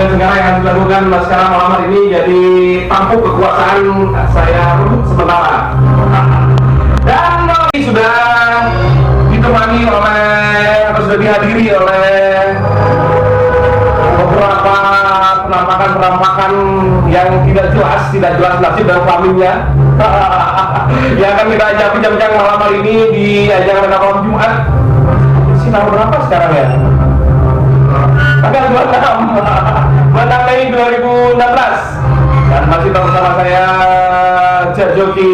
tugas negara yang harus dilakukan sekarang malam hari ini, jadi tampuk kekuasaan saya rebut sementara. Dan sudah ditemani oleh atau sudah dihadiri oleh beberapa penampakan yang tidak jelas nasib dan kelaminnya yang akan kita ajak bincang-bincang malam hari ini di ajang pada malam Jumat. Si tahun berapa sekarang ya? Tanggal 26 Mei 2016. Dan masih bersama saya Joki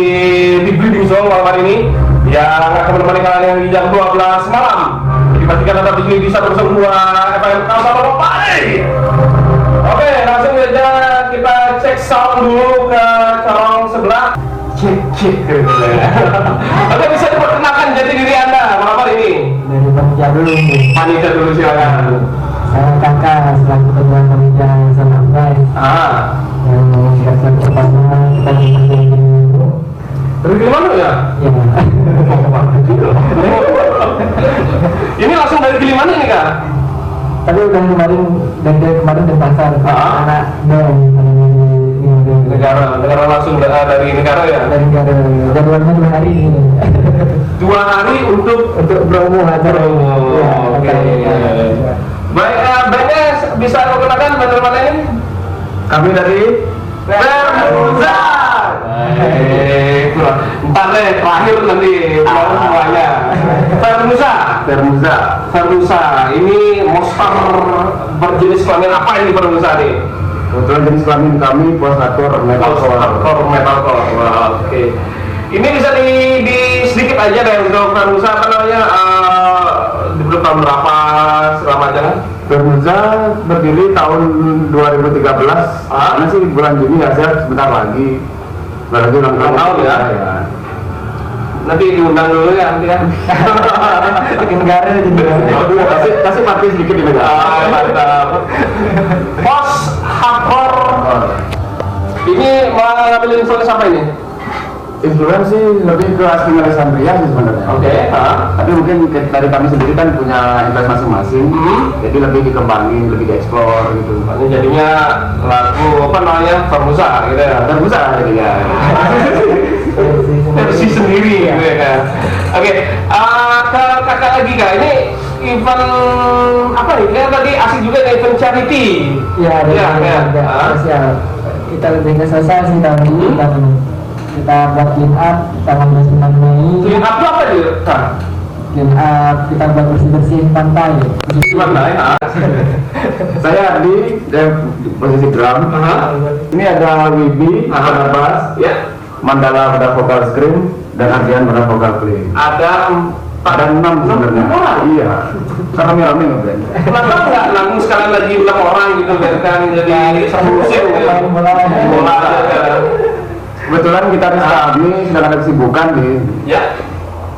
di Breeding Zone malam hari ini yang akan menemani kalian yang di jam 12 malam. Dipastikan tetap di sini di 102 FM Kalsel Pare. Oke, langsung saja kita cek sound dulu ke corong sebelah. Cek. Oke, bisa diperkenalkan jati diri Anda malam hari ini. Dari panitia dulu. Panitia dulu silakan. Saya kakak selaku ketua panitia Sanambai. Yang mengingatkan pertama kita dipanggil dulu. Dari Gilimanuk ya? Ya. Ini langsung dari Gilimanuk ini kak? Tapi udah kemarin dari pasar anak dan negara langsung dari negara ya? Dari negara. Jadwalnya 2 hari ini. 2 hari untuk promo acara. Ya, oke. Baiknya bisa perkenalkan bagaimana ini? Kami dari Fermuza. Ntar deh terakhir nanti semuanya. Fermuza. Ini monster berjenis kelamin apa ini Fermuza nih? Kebetulan jenis kelamin kami postator metalcore. Oke. Ini bisa di sedikit aja deh untuk Fermuza apa namanya? Di tahun berapa segala macam? Fermuza berdiri tahun 2013. Karena sih bulan Juni hasil sebentar lagi. Berarti ulang tahun ya? Nanti diundang dulu ya nanti kan. Ke negara jadi. Kasih partai sedikit di negara. Mantap. Post hardcore. Ini mau ngambil influence apa ini? Influence sih lebih ke asli Alexandria sih sebenarnya. Oke. Tapi mungkin dari kami sendiri kan punya interest masing-masing. Jadi lebih dikembangin, lebih dieksplor gitu. Jadinya lagu apa namanya Fermuza gitu ya. Fermuza jadinya. Versi sendiri gitu ya kan. Oke. Ke kakak lagi kak ini event apa nih? Kan tadi asik juga nih event charity. Ya. Sosial. Kita lebih ke sosial sih tahun ini. Kita buat clean up tanggal 29 Mei. Clean up itu apa dia? Clean up kita buat bersih-bersihin pantai. Saya di posisi drum. Ini ada Wibi, ada bass, Mandala pada vokal scream, dan Ardian pada vokal play. Ada 6 sebenarnya. Iya. Karena rame ngeband. Kenapa nggak nanggung sekali lagi 6 orang gitu kan jadi satu musim gitu. Bola. Kebetulan gitaris kami sedang ada kesibukan nih. Ya.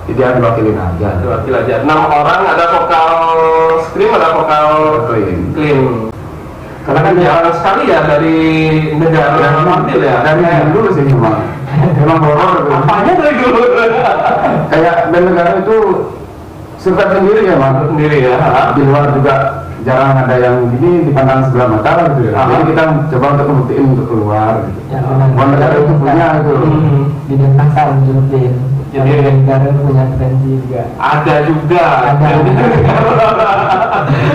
Jadi dia diwakilin aja. Diwakil aja. 6 orang, ada vokal scream, ada vokal clean. Karena kan jarang sekali ya dari negara yang tampil ya. Dari dulu sih memang horor. Apanya dari dulu? Kayak band negara itu suka sendiri ya Mas. Sendiri ya. Di luar juga jarang ada yang gini dipandang sebelah mata lah gitu ya. Jadi kita coba untuk membuktiin untuk keluar gitu. Bahwa negara itu punya gitu. Di Denpasar Jogja. Jadi negara punya potensi juga. Ada juga.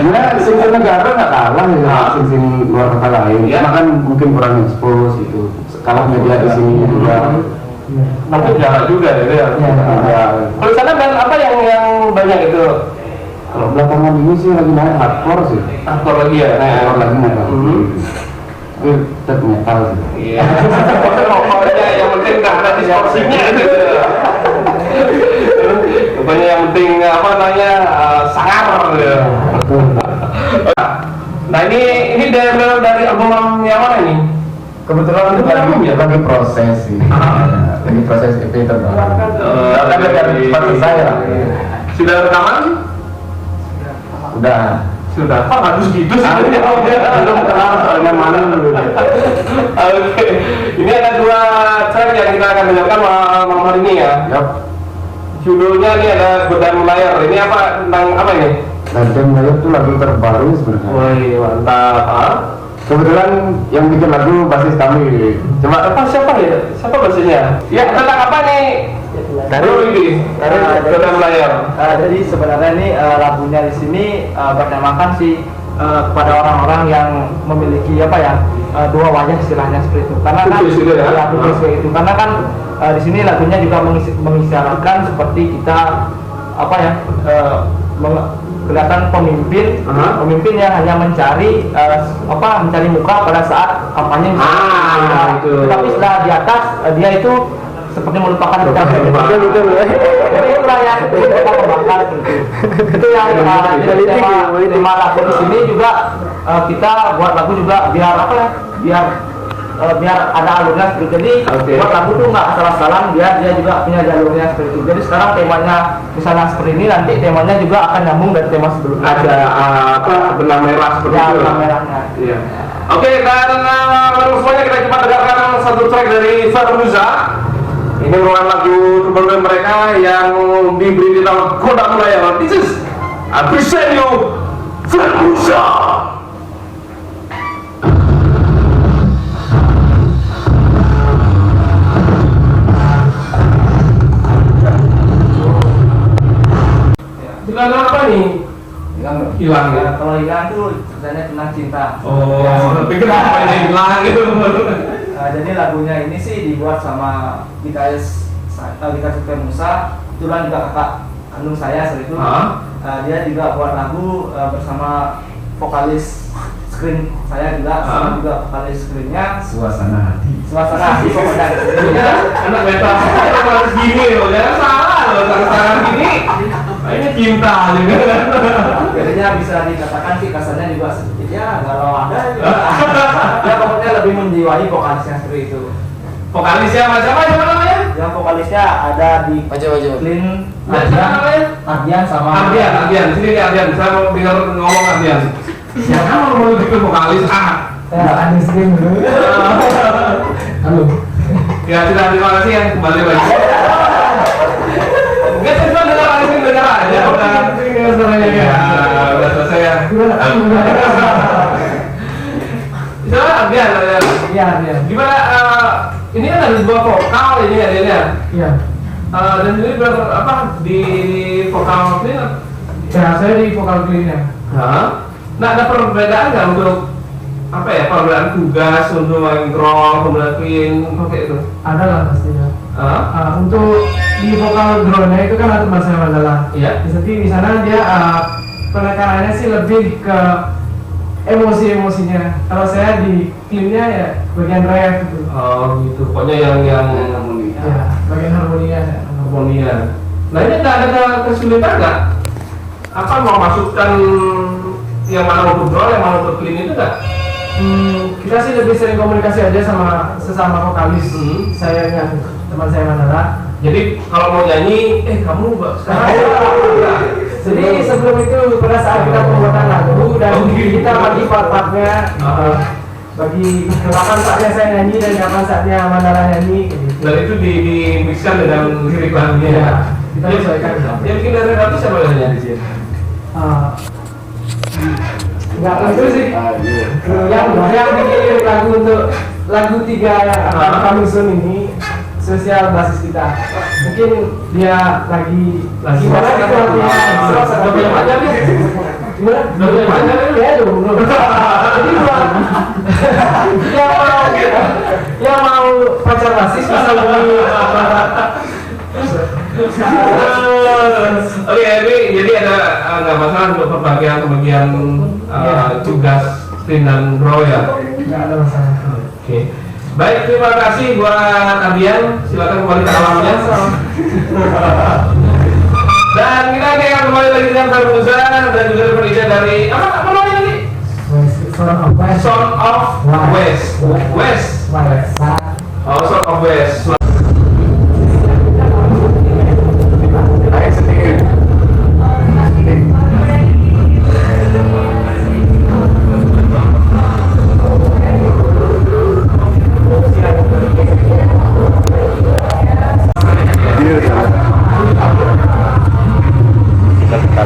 Ya, sing negara nggak kalah ya, sing luar kota lain. Ya. Cuma kan mungkin kurang expose gitu. Kalah media di sini juga. Tapi jarang juga ya. Kalau sana band apa yang banyak itu? Kalau belakangan ini sih lagi naik hardcore sih. Hardcore lagi ya? Hardcore lagi metal. Tapi tetap metal sih. Iya. Pokoknya yang penting nggak ada distorsinya gitu. Pokoknya yang penting apa namanya sangar gitu. Nah ini dari album yang mana ini? Kebetulan itu lagi proses sih. Lagi proses EP terbaru. Kan dari partner saya. Sudah rekaman? Sudah. Pak harus gitu sih. Belum kenal soalnya mana dulu. Oke. Ini ada 2 track yang kita akan dengarkan malam hari ini ya. Yap. Judulnya ini ada Godaan Melayar. Ini apa tentang apa ini? Dan Melayar itu lagu terbaru sebenarnya. Wih, mantap. Kebetulan yang bikin lagu basis kami. Coba Siapa ya? Siapa bahasanya? Ya, tentang apa nih? Dari Tentang layar. jadi sebenarnya ini lagunya di sini bertemakan sih kepada orang-orang yang memiliki apa ya, dua wajah istilahnya seperti itu. Karena kan Putus gitu ya? putus kayak itu. Karena kan di sini lagunya juga mengisyaratkan seperti kita apa ya, kelihatan pemimpin, pemimpin yang hanya mencari mencari muka pada saat kampanye. Itu. Tapi setelah di atas dia itu seperti melupakan kita. Betul. Jadi itulah yang kita kembangkan seperti itu. Itu yang tema lagu di sini juga kita buat lagu juga biar apa ya, biar ada alurnya seperti itu. Jadi buat lagu tuh nggak asal-asalan, biar dia juga punya jalurnya seperti itu. Jadi sekarang temanya misalnya seperti ini, nanti temanya juga akan nyambung dari tema sebelumnya. Ada benang merah seperti Ya, itu. benang merahnya. Iya. Oke, dan langsung semuanya kita coba dengarkan satu track dari Farmuza. Ini merupakan lagu terbaru mereka yang diberi nama Kodak Melayar. This is I present you Farmuza. Hilang apa nih? Hilang ya. Kalau hilang tuh sebenarnya tentang cinta. Oh, Ya. pikir apa ini hilang gitu. Jadi lagunya ini sih dibuat sama gitaris Musa, itulah juga kakak kandung saya saat itu. Dia juga buat lagu bersama vokalis screen saya juga, sama juga vokalis screennya. suasana hati. Suasana hati pokoknya. Anak beta harus gini loh, jangan salah loh, tangan gini. Ini cinta juga. Jadinya bisa dikatakan sih kasarnya juga sedikit ya galau ada juga. Ya pokoknya lebih menjiwai vokalisnya seperti itu. Vokalisnya siapa namanya? Yang vokalisnya ada di Clean, Siapa namanya? Ardian sama Ardian. Sini nih Ardian, saya mau dengar ngomong Ardian. Siapa mau bikin vokalis? Anies Clean dulu. Halo. Ya sudah, terima kasih ya, kembali lagi. Enggak, saya cuma dengar aja. Udah suaranya ya. Udah selesai ya. Misalnya Ardian. Iya, Ardian. Gimana? Ini kan ada sebuah vokal ini Ardian. Iya. Dan ini di vokal clean? Ya, saya di vokal clean-nya. Nah, ada perbedaan nggak untuk perbedaan tugas untuk main roll, kemudian clean, kayak itu? Ada lah pastinya. Untuk di vokal drone-nya itu kan ada masalah. Iya. Jadi di sana dia penekanannya sih lebih ke emosi-emosinya. Kalau saya di clean-nya ya bagian ref gitu. Oh gitu. Pokoknya yang Ya, bagian harmoninya. harmonia. Nah ini ada kesulitan nggak? Apa mau masukkan yang mana untuk roll, yang mana untuk clean itu nggak? Kita sih lebih sering komunikasi aja sama sesama vokalis. Saya dengan teman saya Mandala. Jadi kalau mau nyanyi, kamu sekarang Jadi sebelum itu pada saat kita pembuatan lagu dan kita bagi part-partnya, bagi kapan saatnya saya nyanyi dan kapan saatnya Mandala nyanyi. dan itu di-mixkan dengan lirik lagunya. Ya, kita sesuaikan. Yang bikin dari lagu siapa yang di sini? Enggak tentu sih. Yang bikin lagu untuk lagu 3 yang akan kami sun ini sosial basis kita. Mungkin dia lagi gimana gitu artinya. Belum aja nih. Gimana? Belum aja nih. Ya belum. Jadi yang mau pacar basis bisa hubungi. Oke, ini jadi ada nggak masalah untuk pembagian tugas Tin dan Bro ya. Nggak ada masalah. Oke. Baik, terima kasih buat Ardian. Silakan kembali ke alamnya. Dan kita akan kembali lagi dengan Farmuza dan juga penelitian dari apa namanya tadi? Son of West. Oh, Son of West. Naik sedikit. Kita